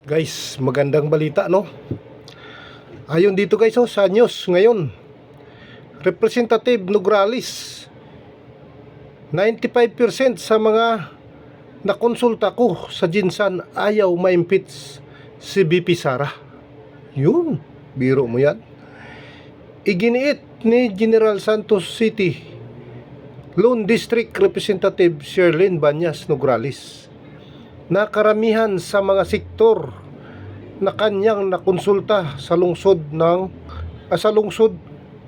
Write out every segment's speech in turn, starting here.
Guys, magandang balita, no? Ayon dito guys, sa news ngayon, Representative Nograles, 95% sa mga nakonsulta ko sa Jinsan ayaw ma-impeach si BP Sara. Yun, biro mo yan. Iginiit ni General Santos City Lone District Representative Sherlyn Banyas Nograles na karamihan sa mga sektor na kanyang nakonsulta sa lungsod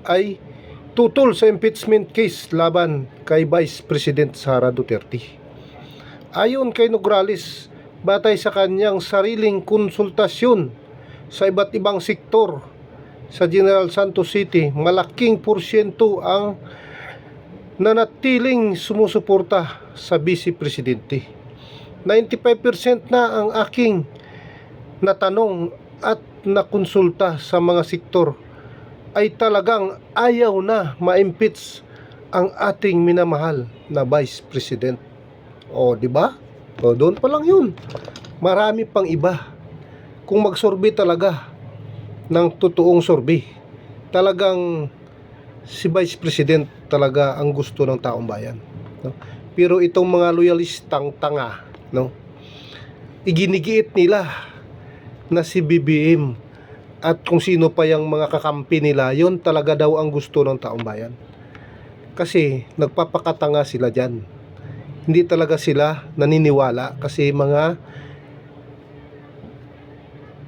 ay tutol sa impeachment case laban kay Vice President Sara Duterte. Ayon kay Nograles, batay sa kanyang sariling konsultasyon sa iba't ibang sektor sa General Santos City, malaking porsyento ang nanatiling sumusuporta sa Vice Presidente. 95% na ang aking natanong at nakonsulta sa mga sektor ay talagang ayaw na ma-impeach ang ating minamahal na Vice President. O, di ba? O, doon pa lang 'yun. Marami pang iba. Kung mag-survey talaga ng totoong survey, talagang si Vice President talaga ang gusto ng taong bayan, no? Pero itong mga loyalistang tanga, no, iginigiit nila na si BBM at kung sino pa yung mga kakampi nila, yun talaga daw ang gusto ng taong bayan. Kasi nagpapakatanga sila dyan. Hindi talaga sila naniniwala kasi mga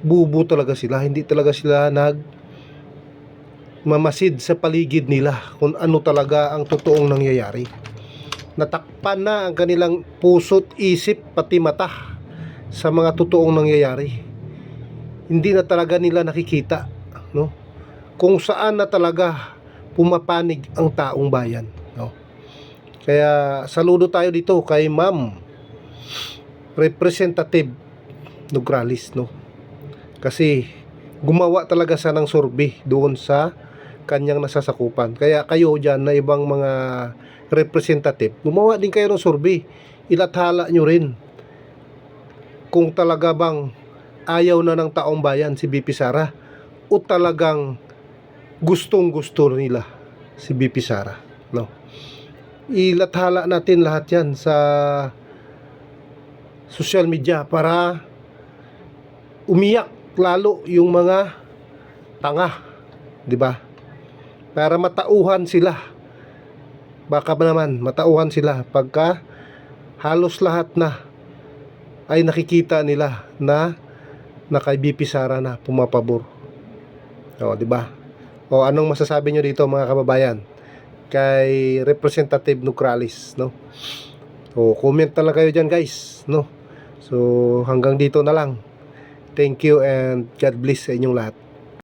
bubo talaga sila. Hindi talaga sila mamasid sa paligid nila kung ano talaga ang totoong nangyayari. Natakpan na ang kanilang puso't isip pati mata sa mga totoong nangyayari. Hindi na talaga nila nakikita, no, kung saan na talaga pumapanig ang taong bayan, no? Kaya saludo tayo dito kay Ma'am Representative Nograles, no, kasi gumawa talaga siya ng survey doon sa kanyang nasasakupan. Kaya kayo dyan na ibang mga representative, gumawa din kayo ng survey. Ilathala nyo rin kung talaga bang ayaw na ng taong bayan si BP Sara o talagang gustong-gusto nila si BP Sara, no? Ilathala natin lahat yan sa social media para umiyak lalo yung mga tanga, di ba? Para matauhan sila. Baka ba naman matauhan sila pagka halos lahat na ay nakikita nila na kay BP Sara na pumapabor. O, di ba? O, anong masasabi nyo dito mga kababayan kay Representative Nograles, no? O, comment na lang kayo dyan guys, no? So, hanggang dito na lang. Thank you and God bless sa inyong lahat.